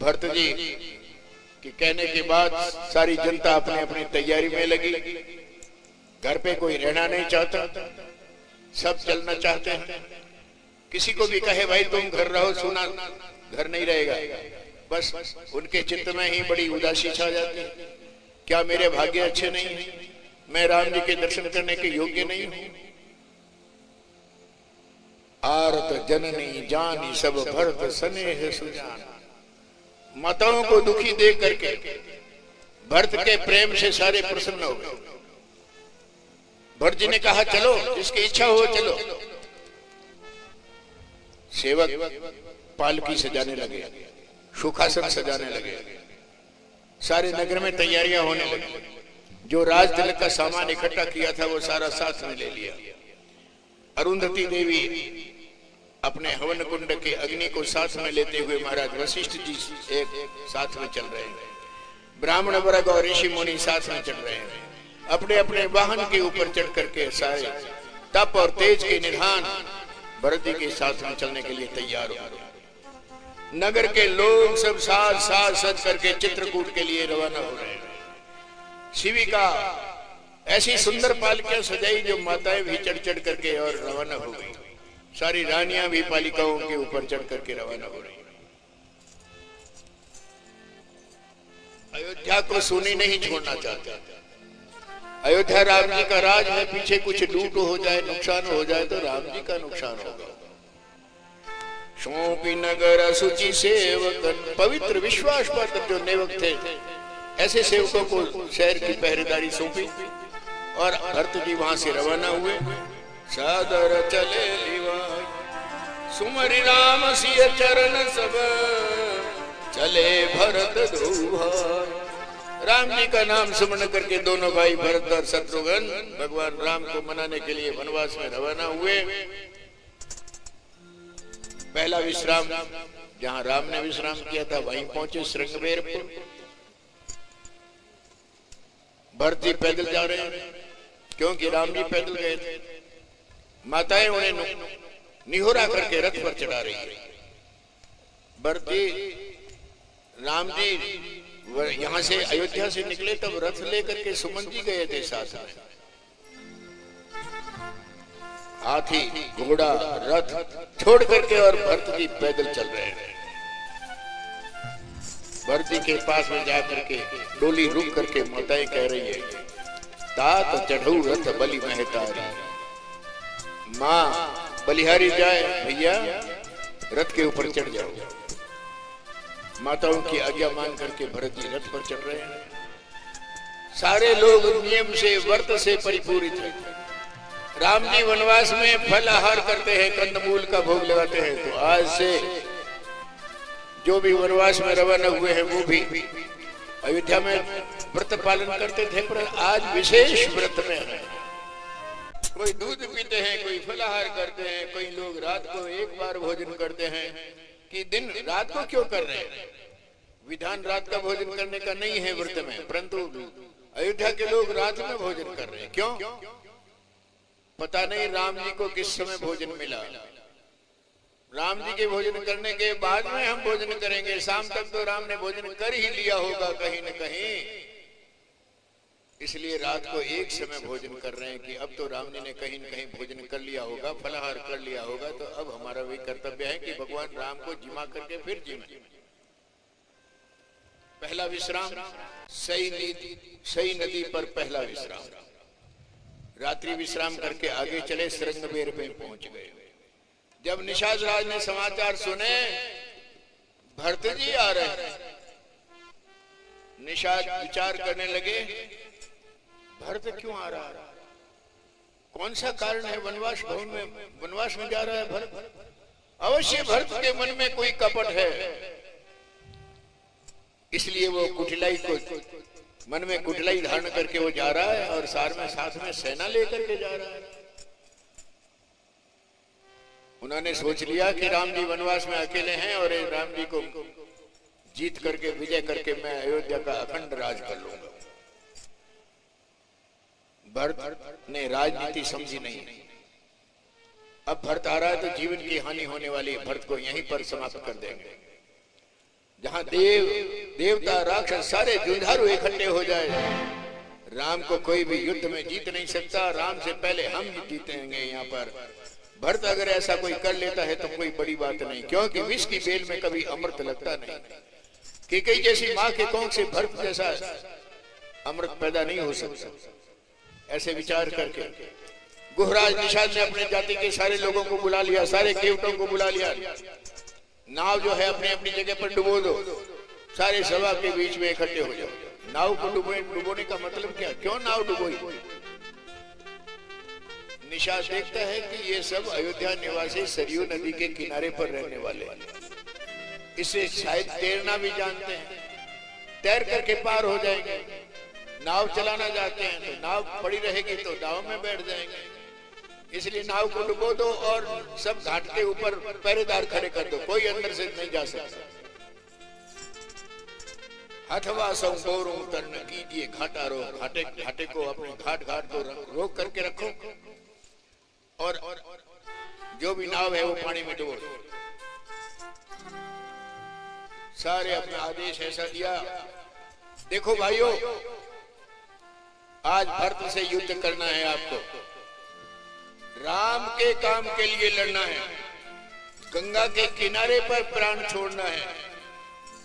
भरत जी के कहने के बाद सारी जनता अपनी अपनी तैयारी में लगी। घर पे कोई रहना नहीं चाहता, सब चलना चाहते हैं। किसी को भी कहे भाई तुम घर रहो, सुना घर नहीं रहेगा, बस उनके चित्त में ही बड़ी उदासी छा जाती है। क्या मेरे भाग्य अच्छे नहीं है? मैं राम जी के दर्शन करने के योग्य नहीं हूं? आरत जननी जानी सब भरत स्नेह सुजान। माताओं को दुखी देख करके भरत के प्रेम से सारे प्रसन्न हो गए। भरत जी ने कहा चलो, जिसकी इच्छा हो चलो। सेवक पालकी सजाने लगे, सुखासन सजाने लगे, सारे नगर में तैयारियां होने लगी। जो राज तिलक का सामान इकट्ठा किया था वो सारा साथ में ले लिया। अरुंधति देवी अपने हवन कुंड के अग्नि को साथ में लेते हुए महाराज वशिष्ठ जी एक साथ में चल रहे हैं। ब्राह्मण वर्ग और ऋषि मुनि साथ में चल रहे हैं। अपने अपने वाहन के ऊपर चढ़ करके सारे तप और तेज के निधान भरत जी के साथ में चलने के लिए तैयार हो गए। नगर के लोग सब साथ साथ सज करके चित्रकूट के लिए रवाना हो रहे हैं। शिविका ऐसी सुंदर पालकियां सजाई जो माताएं भी चढ़ चढ़ करके और रवाना हो गई। सारी रानियां भी पालिकाओं के ऊपर चढ़ करके रवाना हो रही। अयोध्या को सुनी नहीं छोड़ना चाहते। अयोध्या राम जी का राज है, पीछे कुछ लूट हो जाए, नुकसान हो जाए तो राम जी का नुकसान होगा। सौंपी नगर असुचि सेवक, पवित्र विश्वास पात्र जो नेवक थे, ऐसे सेवकों को शहर की पहरेदारी सौंपी और भरत जी वहां से रवाना हुए। सादर चले लिवाई, सुमरि राम सिय चरण सब, चले भरत ध्रुव। राम जी का नाम सुमन करके दोनों भाई भरत और शत्रुघ्न भगवान राम को मनाने के लिए वनवास में रवाना हुए। पहला विश्राम जहां राम ने विश्राम किया था वहीं पहुंचे श्रृंगबेरपुर। भरत जी पैदल जा रहे हैं क्योंकि राम जी पैदल गए थे। माताएं उन्हें निहोरा करके रथ पर चढ़ा रही है। भरत जी राम जी यहां से अयोध्या से निकले तब रथ लेकर के सुमन जी गए थे साथ में। हाथी घोड़ा रथ छोड़ करके और भरत जी पैदल चल रहे हैं। भरत जी के पास में जाकर के डोली रुक करके माताएं कह रही है, तात चढ़ऊ रथ बलि महतारी। माँ बलिहारी जाए भैया रथ के ऊपर चढ़ जाओ। माताओं की आज्ञा मान करके भरत जी रथ पर चढ़ रहे हैं। सारे लोग नियम से व्रत से परिपूरित हैं। राम जी वनवास में फल आहार करते हैं, कंदमूल का भोग लगाते हैं। तो आज से जो भी वनवास में रवाना हुए हैं वो भी अयोध्या में व्रत पालन करते थे, पर आज विशेष व्रत में है। कोई दूध पीते हैं, कोई फलाहार करते हैं, कोई लोग रात को एक बार भोजन करते हैं। कि दिन रात को क्यों कर रहे हैं? विधान रात का भोजन करने का नहीं है व्रत में, परंतु अयोध्या के लोग रात में भोजन कर रहे हैं। क्यों? पता नहीं राम जी को किस समय भोजन मिला। राम जी के भोजन करने के बाद में हम भोजन करेंगे। शाम तक तो राम ने भोजन कर ही लिया होगा कहीं न कहीं, इसलिए रात को एक समय भोजन कर रहे हैं कि अब तो राम जी ने कहीं न कहीं भोजन कर लिया होगा, फलाहार कर लिया होगा, तो अब हमारा वही कर्तव्य है कि भगवान राम को जिमा करके फिर जिमे। पहला विश्राम सई नदी पर पहला विश्राम। रात्रि विश्राम करके आगे चले, श्रृंगबेर पे पहुंच गए। जब निषाद राज ने समाचार सुने भरत जी आ रहे हैं, निषाद विचार करने लगे भरत क्यों आ रहा है, कौन सा कारण है? वनवास भवन में वनवास में जा रहा है भरत। अवश्य भरत के मन में कोई कपट है, इसलिए वो कुटिलाई को मन में कुटिलाई धारण करके वो जा रहा है और साथ में सेना लेकर के जा रहा है। उन्होंने सोच लिया कि राम जी वनवास में अकेले हैं और राम जी को जीत करके विजय करके मैं अयोध्या का अखंड राज कर लूंगा। भरत ने राजनीति समझी नहीं। अब भरत आ रहा है तो जीवन की हानि होने वाली है, भरत को यहीं पर समाप्त कर देंगे। जहां देवता राक्षस सारे जुझारू इकट्ठे हो जाए। राम को कोई भी युद्ध में जीत नहीं सकता, राम से पहले हम जीतेंगे यहाँ पर। भरत अगर ऐसा कोई कर लेता है तो कोई बड़ी बात नहीं, क्योंकि विष की बेल में कभी अमृत लगता नहीं। कैकेयी जैसी माँ के कोख से भरत जैसा अमृत पैदा नहीं हो सकता। ऐसे विचार करके गुहराज निषाद ने अपने जाति के सारे लोगों को बुला लिया, सारे केवटों को बुला लिया। नाव जो है अपनी अपनी जगह पर डुबो दो, सारे सभा के बीच में इकट्ठे हो जाओ। नाव को डुबोने का मतलब क्या, क्यों नाव डुबोई? निषाद देखता है कि ये सब अयोध्या निवासी सरयू नदी के किनारे पर रहने वाले, इसे शायद तैरना भी जानते हैं, तैर करके पार हो जाएंगे। नाव चलाना चाहते हैं तो नाव पड़ी रहेगी तो नाव में बैठ जाएंगे, इसलिए नाव को डुबो दो और सब घाट के ऊपर पहरेदार खड़े कर दो, कोई अंदर से नहीं जा सकता। हथवा संगोरो तरण कीजिए घाटा रो, घाटे को अपने घाट को रोक करके रखो और जो भी नाव है वो पानी में डुबो। सारे अपना आदेश ऐसा दिया, देखो भाइयों आज भरत से युद्ध करना है आपको, राम के काम के लिए लड़ना है, गंगा के किनारे पर प्राण छोड़ना है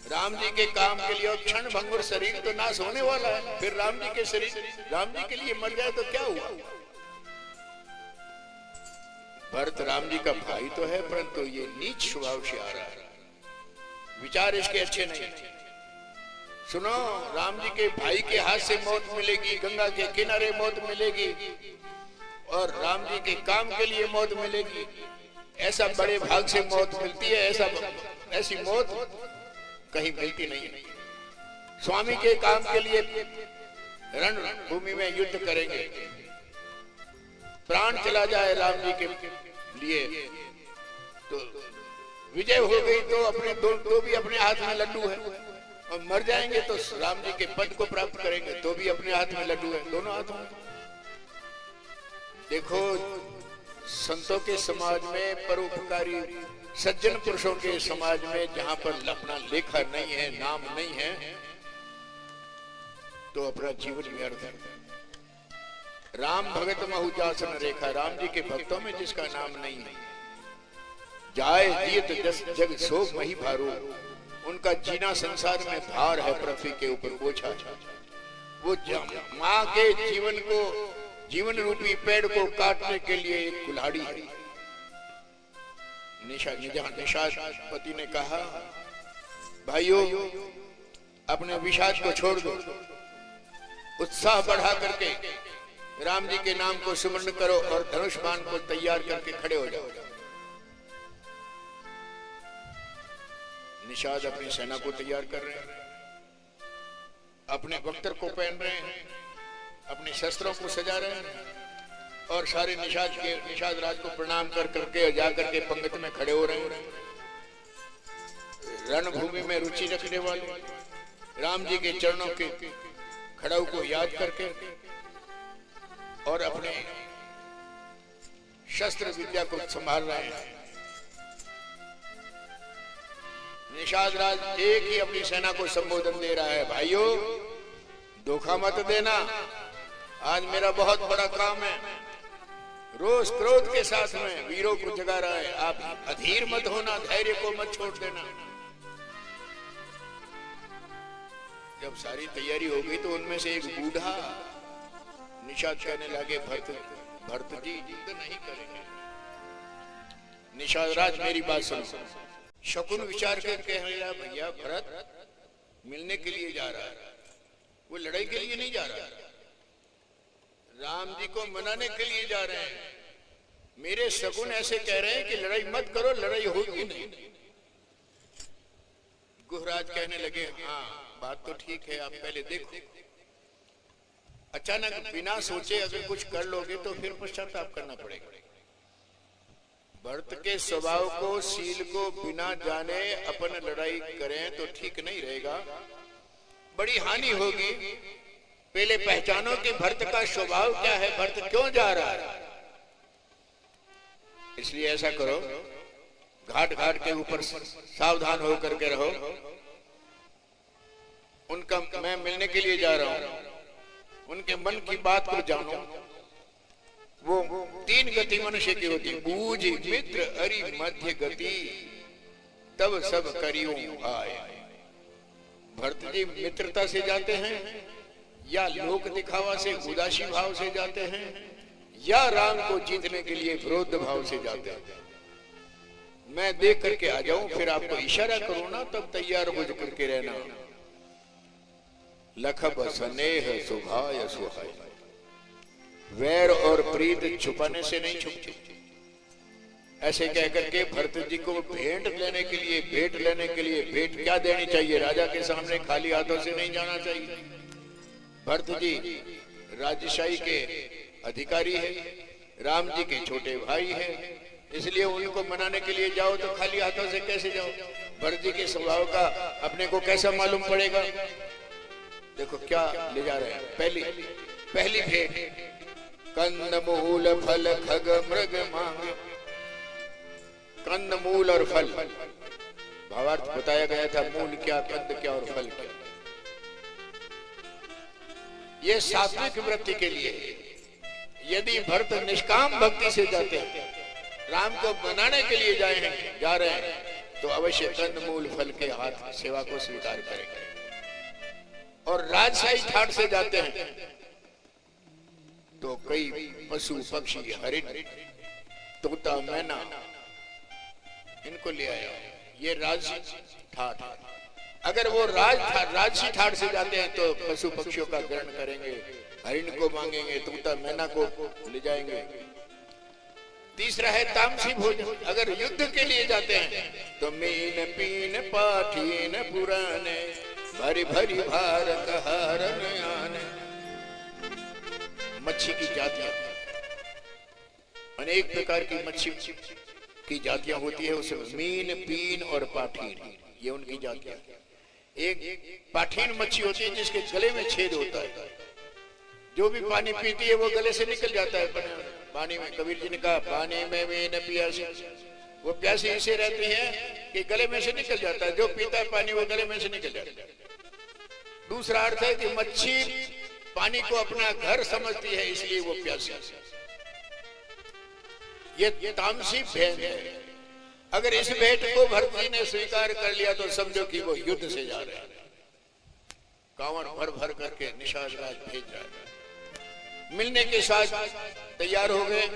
राम जी के काम के लिए। और क्षण भंगुर शरीर तो नाश होने वाला है, फिर राम जी के शरीर राम जी के लिए मर जाए तो क्या हुआ? भरत राम जी का भाई तो है, परंतु ये नीच स्वभाव से आ रहा है, विचार इसके अच्छे नहीं। सुनो, राम जी के भाई के हाथ से मौत मिलेगी, गंगा के किनारे मौत मिलेगी और राम जी के काम के लिए मौत मिलेगी। ऐसा बड़े भाग से मौत मिलती है, ऐसी मौत कहीं मिलती नहीं। स्वामी के काम के लिए रणभूमि में युद्ध करेंगे, प्राण चला जाए राम जी के लिए तो विजय हो गई तो अपने दो भी अपने हाथ में लड्डू है, और मर जाएंगे तो राम जी के पद को प्राप्त करेंगे तो भी अपने हाथ में लड्डू है, दोनों हाथों में। देखो संतों के समाज में, परोपकारी सज्जन पुरुषों के समाज में जहां पर अपना लेखा नहीं है, नाम नहीं है, तो अपना जीवन व्यर्थ है। राम भगत महु जासन रेखा, राम जी के भक्तों में जिसका नाम नहीं है, जाए दियत जस जग सो मही भारो, उनका जीना संसार में भार है, पृथ्वी के ऊपर बोझा। वो माँ के जीवन को, जीवन रूपी पेड़ को काटने के लिए एक कुल्हाड़ी है। निषाद पति ने कहा, भाइयों अपने विषाद को छोड़ दो, उत्साह बढ़ा करके राम जी के नाम को स्मरण करो और धनुष बाण को तैयार करके खड़े हो जाओ। निषाद अपनी सेना को तैयार कर रहे हैं, अपने बख्तर को पहन रहे हैं, अपने शस्त्रों को सजा रहे हैं और सारे निषाद राज को प्रणाम कर करके जाकर के पंगत में खड़े हो रहे हैं। रणभूमि में रुचि रखने वाले राम जी के चरणों के खड़ाऊ को याद करके और अपने शस्त्र विद्या को संभाल रहे हैं। निषाद राज एक ही अपनी सेना को संबोधन दे रहा है, भाइयों धोखा मत देना, आज मेरा बहुत बड़ा काम है। रोष क्रोध के साथ में वीरों को जगा रहा है, आप अधीर मत होना, धैर्य को मत छोड़ देना। जब सारी तैयारी हो गई तो उनमें से एक बूढ़ा निषाद कहने लगे, भरत जी युद्ध नहीं करेंगे। निषाद राज मेरी बात सुनो। शकुन विचार कर कह रहा, भैया भरत मिलने के लिए जा रहा है, वो लड़ाई के लिए नहीं जा रहा, राम जी को मनाने के लिए जा रहे हैं। मेरे शकुन ऐसे कह रहे हैं कि लड़ाई मत करो, लड़ाई होगी नहीं। गुहराज कहने लगे, हाँ बात तो ठीक है, आप पहले देखो। अचानक बिना सोचे अगर कुछ कर लोगे तो फिर पश्चाताप करना पड़ेगा। भरत के स्वभाव को, शील को बिना जाने अपन लड़ाई करें तो ठीक नहीं रहेगा, बड़ी हानि होगी। पहले पहचानो कि भरत का स्वभाव क्या है, भरत क्यों जा रहा है। इसलिए ऐसा करो, घाट घाट के ऊपर सावधान होकर के रहो, उनका मैं मिलने के लिए जा रहा हूं, उनके मन की बात को जानो। वो 3 गति मनुष्य की होती, बूझ मित्र अरि मध्य गति, तब सब करियो आए। भरत जी मित्रता से जाते हैं, या लोक दिखावा से उदासी भाव से जाते हैं, या राम को जीतने के लिए विरोध भाव से जाते हैं। मैं देख करके आ जाऊं, फिर आपको इशारा करूं ना, तब तैयार हो करके रहना। लखब स्नेह सुभाय सुहाय, वैर और प्रीत छुपाने से नहीं छुपती। ऐसे कह करके भरत जी को भेंट लेने के लिए भेंट क्या देनी चाहिए? राजा के सामने खाली हाथों से नहीं जाना चाहिए। भरत जी राजशाही के अधिकारी है, राम जी के छोटे भाई है, इसलिए उनको मनाने के लिए जाओ तो खाली हाथों से कैसे जाओ? भरत जी के स्वभाव का अपने को कैसा मालूम पड़ेगा? देखो क्या ले जा रहे हैं। पहली भेंट, कंद मूल फल खग मृग मांग। कंद मूल और फल, भावार्थ बताया गया था, मूल क्या, कंद क्या और फल क्या। ये सात्विक वृत्ति के लिए। यदि भरत निष्काम भक्ति से जाते हैं, राम को मनाने के लिए जा रहे हैं, तो अवश्य कंद मूल फल के हाथ सेवा को स्वीकार करेंगे। और राजशाही ठाट से जाते हैं तो कई पशु पक्षी, हरिण, तोता, मैना, इनको ले आया। ये राजसी ठाट है। अगर वो राजसी ठाट से जाते हैं तो पशु पक्षियों का ग्रहण करेंगे, हरिण को मांगेंगे, तोता मैना को ले जाएंगे। तीसरा है तामसी भोजन। अगर युद्ध के लिए जाते हैं तो मीन पीन पाठीन पुराने, भरी भरी भार कहारन आने। मच्छी की जातियां, अनेक प्रकार की मच्छी की जातियां होती है। उसमें मीन, पीन और पाठीन, ये उनकी जातियां। एक पाठीन मच्छी होती है जिसके गले में छेद होता है, जो भी पानी पीती है वो गले से निकल जाता है पानी में। कबीर जी ने कहा, पानी में मीन प्यासी, वो प्यासी ऐसे रहती है कि गले में से निकल जाता है, जो पीता है पानी वो गले में से निकल जाता है। दूसरा अर्थ है कि मच्छी पानी को अपना घर समझती है, इसलिए वो प्यासी। ये तामसी भेंट है। अगर इस भेंट को भरत जी ने स्वीकार कर लिया तो समझो कि वो युद्ध से जा रहे हैं। कांवर भर भर करके निशाद राज भेज रहा है। मिलने के साथ तैयार हो गए।